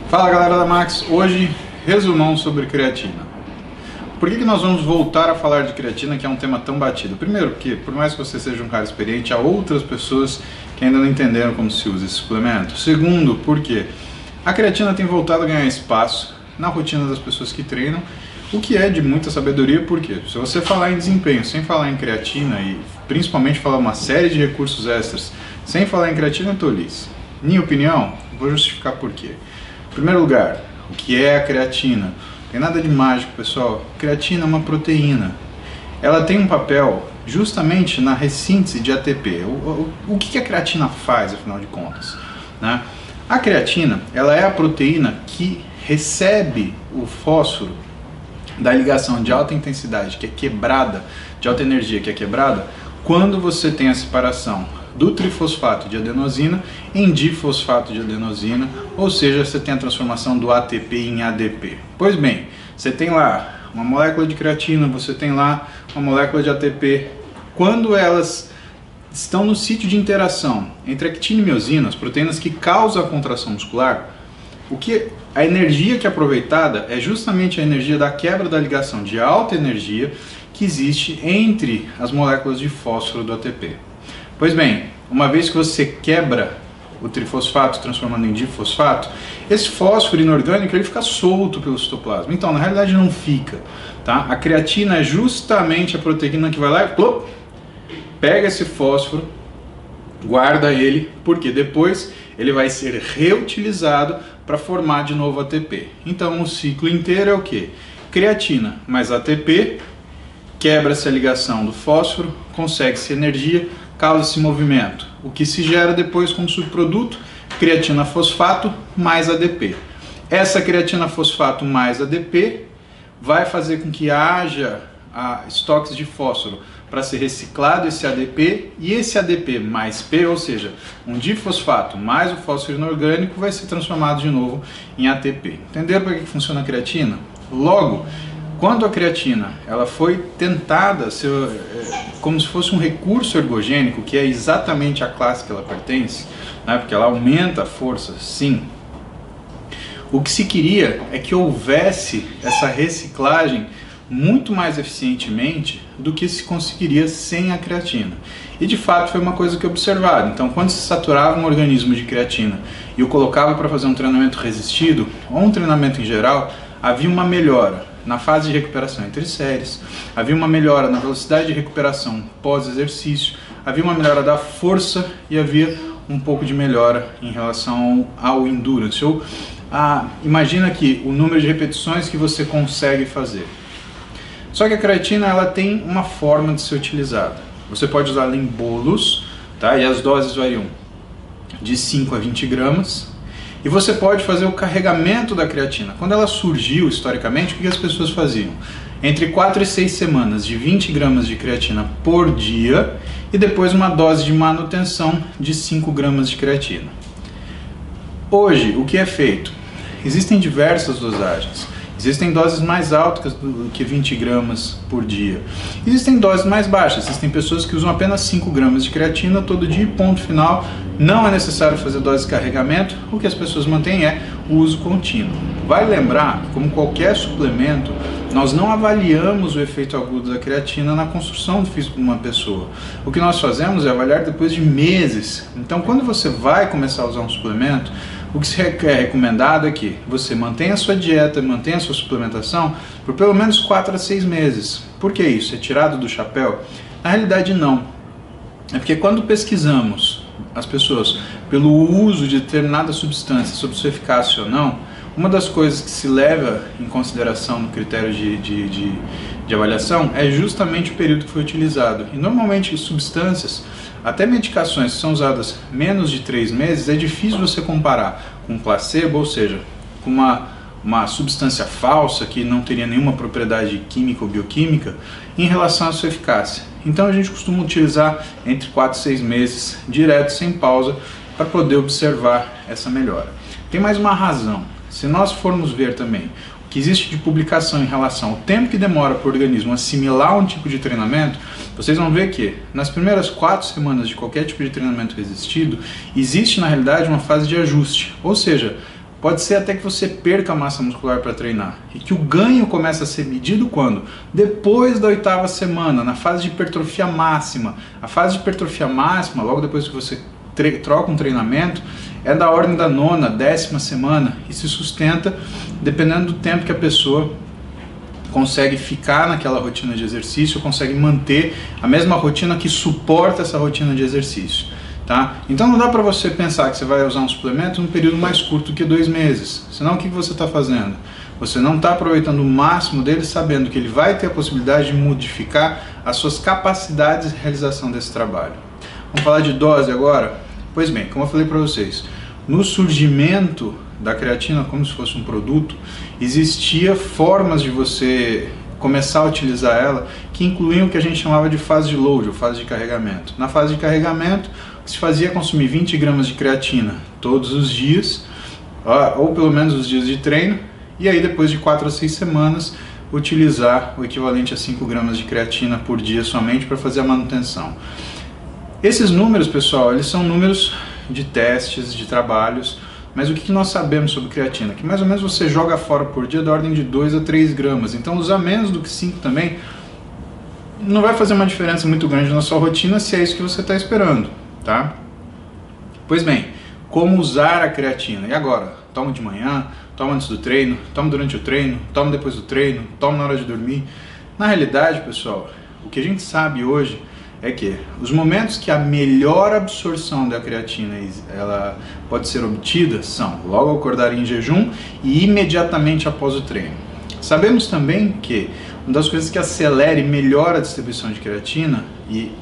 Fala galera da Max, hoje resumão sobre creatina. Por que nós vamos voltar a falar de creatina, que é um tema tão batido? Primeiro, porque por mais que você seja um cara experiente, há outras pessoas que ainda não entenderam como se usa esse suplemento. Segundo, porque a creatina tem voltado a ganhar espaço na rotina das pessoas que treinam, o que é de muita sabedoria, porque se você falar em desempenho sem falar em creatina e principalmente falar uma série de recursos extras sem falar em creatina, é tolice. Minha opinião, vou justificar por quê. Em primeiro lugar, o que é a creatina? Não tem nada de mágico, pessoal. Creatina é uma proteína. Ela tem um papel justamente na ressíntese de ATP. O que a creatina faz, afinal de contas? Né? A creatina, ela é a proteína que recebe o fósforo da ligação de alta intensidade, que é quebrada, de alta energia, que é quebrada, quando você tem a separação do trifosfato de adenosina em difosfato de adenosina, ou seja, você tem a transformação do ATP em ADP. Pois bem, você tem lá uma molécula de creatina, você tem lá uma molécula de ATP. Quando elas estão no sítio de interação entre actina e miosina, as proteínas que causam a contração muscular, a energia que é aproveitada é justamente a energia da quebra da ligação de alta energia que existe entre as moléculas de fósforo do ATP. Pois bem, uma vez que você quebra o trifosfato transformando em difosfato, esse fósforo inorgânico ele fica solto pelo citoplasma. Então, na realidade não fica, tá? A creatina é justamente a proteína que vai lá e plop, pega esse fósforo, guarda ele, porque depois ele vai ser reutilizado para formar de novo ATP. Então, o ciclo inteiro é o quê? Creatina mais ATP, quebra-se a ligação do fósforo, consegue-se energia, causa-se movimento. O que se gera depois como subproduto? Creatina fosfato mais ADP. Essa creatina fosfato mais ADP vai fazer com que haja estoques de fósforo para ser reciclado esse ADP, e esse ADP mais P, ou seja, um difosfato mais o fósforo inorgânico, vai ser transformado de novo em ATP. Entenderam para que funciona a creatina? Logo, quando a creatina ela foi tentada ser como se fosse um recurso ergogênico, que é exatamente a classe que ela pertence, né, porque ela aumenta a força, sim, o que se queria é que houvesse essa reciclagem muito mais eficientemente do que se conseguiria sem a creatina. E de fato foi uma coisa que eu observava. Então, quando se saturava um organismo de creatina e o colocava para fazer um treinamento resistido ou um treinamento em geral, havia uma melhora na fase de recuperação entre séries, havia uma melhora na velocidade de recuperação pós-exercício, havia uma melhora da força e havia um pouco de melhora em relação ao endurance. Imagina aqui o número de repetições que você consegue fazer. Só que a creatina ela tem uma forma de ser utilizada. Você pode usá-la em bolos, tá? E as doses variam de 5 a 20 gramas. E você pode fazer o carregamento da creatina. Quando ela surgiu, historicamente, o que as pessoas faziam? Entre 4 e 6 semanas de 20 gramas de creatina por dia e depois uma dose de manutenção de 5 gramas de creatina. Hoje, o que é feito? Existem diversas dosagens. Existem doses mais altas do que 20 gramas por dia. Existem doses mais baixas. Existem pessoas que usam apenas 5 gramas de creatina todo dia e ponto final. Não é necessário fazer dose de carregamento. O que as pessoas mantêm é o uso contínuo. Vale lembrar que, como qualquer suplemento, nós não avaliamos o efeito agudo da creatina na construção do físico de uma pessoa. O que nós fazemos é avaliar depois de meses. Então, quando você vai começar a usar um suplemento, o que é recomendado é que você mantenha a sua dieta, mantenha a sua suplementação por pelo menos 4 a 6 meses. Por que isso? É tirado do chapéu? Na realidade não. É porque quando pesquisamos as pessoas pelo uso de determinada substância, sobre sua eficácia ou não, uma das coisas que se leva em consideração no critério de avaliação é justamente o período que foi utilizado. E normalmente substâncias, até medicações que são usadas menos de 3 meses, é difícil você comparar com placebo, ou seja, com uma substância falsa que não teria nenhuma propriedade química ou bioquímica em relação à sua eficácia. Então a gente costuma utilizar entre 4 e 6 meses, direto, sem pausa, para poder observar essa melhora. Tem mais uma razão. Se nós formos ver também o que existe de publicação em relação ao tempo que demora para o organismo assimilar um tipo de treinamento, vocês vão ver que nas primeiras 4 semanas de qualquer tipo de treinamento resistido, existe na realidade uma fase de ajuste. Ou seja, Pode ser até que você perca massa muscular para treinar e que o ganho começa a ser medido quando? Depois da 8ª semana, na fase de hipertrofia máxima. A fase de hipertrofia máxima, logo depois que você troca um treinamento, é da ordem da 9ª, 10ª semana e se sustenta dependendo do tempo que a pessoa consegue ficar naquela rotina de exercício, consegue manter a mesma rotina que suporta essa rotina de exercício. Tá? Então não dá para você pensar que você vai usar um suplemento num período mais curto que 2 meses. Senão o que você está fazendo? Você não está aproveitando o máximo dele, sabendo que ele vai ter a possibilidade de modificar as suas capacidades de realização desse trabalho. Vamos falar de dose agora? Pois bem, como eu falei para vocês, no surgimento da creatina como se fosse um produto, existia formas de você começar a utilizar ela que incluíam o que a gente chamava de fase de load, ou fase de carregamento. Na fase de carregamento, se fazia consumir 20 gramas de creatina todos os dias, ou pelo menos os dias de treino, e aí depois de 4 a 6 semanas utilizar o equivalente a 5 gramas de creatina por dia somente para fazer a manutenção. Esses números, pessoal, eles são números de testes, de trabalhos, mas o que nós sabemos sobre creatina? Que mais ou menos você joga fora por dia da ordem de 2 a 3 gramas, então usar menos do que 5 também não vai fazer uma diferença muito grande na sua rotina se é isso que você está esperando. Tá? Pois bem, como usar a creatina? E agora? Toma de manhã, toma antes do treino, toma durante o treino, toma depois do treino, toma na hora de dormir. Na realidade, pessoal, o que a gente sabe hoje é que os momentos que a melhor absorção da creatina ela pode ser obtida são logo ao acordar em jejum e imediatamente após o treino. Sabemos também que uma das coisas que acelera e melhora a distribuição de creatina e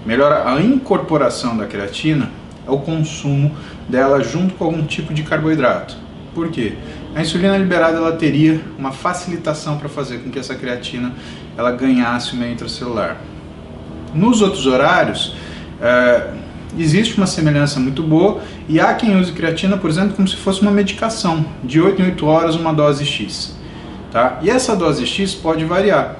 melhora a incorporação da creatina é o consumo dela junto com algum tipo de carboidrato. Por quê? A insulina liberada ela teria uma facilitação para fazer com que essa creatina ela ganhasse o meio intracelular. Nos outros horários, existe uma semelhança muito boa e há quem use creatina, por exemplo, como se fosse uma medicação, de 8 em 8 horas uma dose X. Tá? E essa dose X pode variar.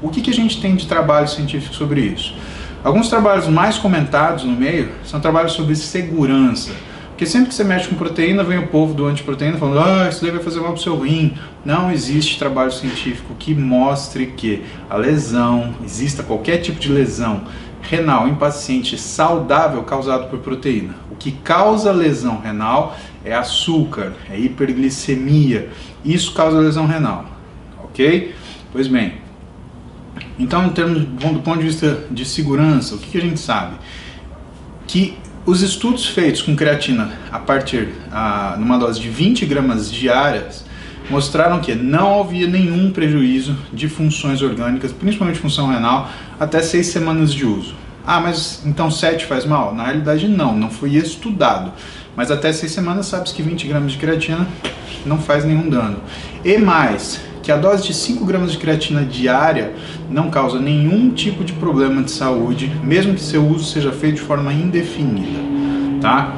O que a gente tem de trabalho científico sobre isso? Alguns trabalhos mais comentados no meio são trabalhos sobre segurança. Porque sempre que você mexe com proteína, vem o povo do antiproteína falando isso daí vai fazer mal para o seu rim. Não existe trabalho científico que mostre que a lesão, exista qualquer tipo de lesão renal em paciente saudável causado por proteína. O que causa lesão renal é açúcar, é hiperglicemia. Isso causa lesão renal, ok? Pois bem, então, do ponto de vista de segurança, o que a gente sabe? Que os estudos feitos com creatina a partir numa dose de 20 gramas diárias mostraram que não havia nenhum prejuízo de funções orgânicas, principalmente função renal, até 6 semanas de uso. Ah, mas então 7 faz mal? Na realidade não foi estudado. Mas até 6 semanas sabe-se que 20 gramas de creatina não faz nenhum dano. E mais, que a dose de 5 gramas de creatina diária não causa nenhum tipo de problema de saúde, mesmo que seu uso seja feito de forma indefinida, tá?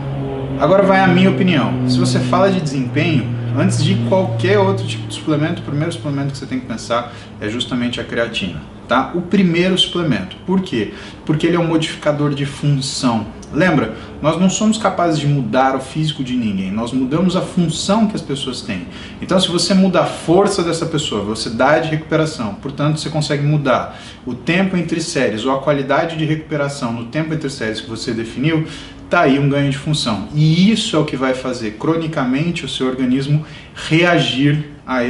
Agora vai a minha opinião. Se você fala de desempenho, antes de qualquer outro tipo de suplemento, o primeiro suplemento que você tem que pensar é justamente a creatina, tá? O primeiro suplemento. Por quê? Porque ele é um modificador de função. Lembra, nós não somos capazes de mudar o físico de ninguém, nós mudamos a função que as pessoas têm. Então, se você muda a força dessa pessoa, a velocidade de recuperação, portanto, você consegue mudar o tempo entre séries ou a qualidade de recuperação no tempo entre séries que você definiu, tá aí um ganho de função. E isso é o que vai fazer cronicamente o seu organismo reagir a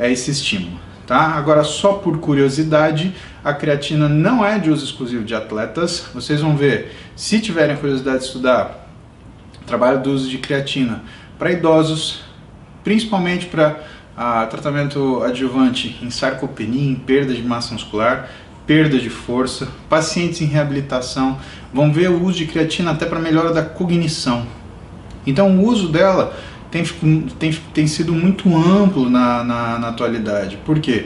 esse estímulo. Tá? Agora, só por curiosidade, a creatina não é de uso exclusivo de atletas. Vocês vão ver, se tiverem a curiosidade de estudar, trabalho do uso de creatina para idosos, principalmente para tratamento adjuvante em sarcopenia, em perda de massa muscular, perda de força, pacientes em reabilitação, vão ver o uso de creatina até para melhora da cognição. Então, o uso dela tem sido muito amplo na atualidade. Por quê?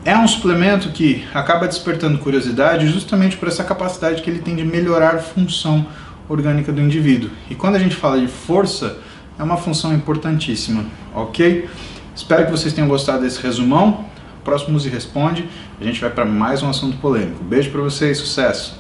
É um suplemento que acaba despertando curiosidade justamente por essa capacidade que ele tem de melhorar a função orgânica do indivíduo. E quando a gente fala de força, é uma função importantíssima, ok? Espero que vocês tenham gostado desse resumão. Próximo Use Responde, a gente vai para mais um assunto polêmico. Beijo para vocês, sucesso!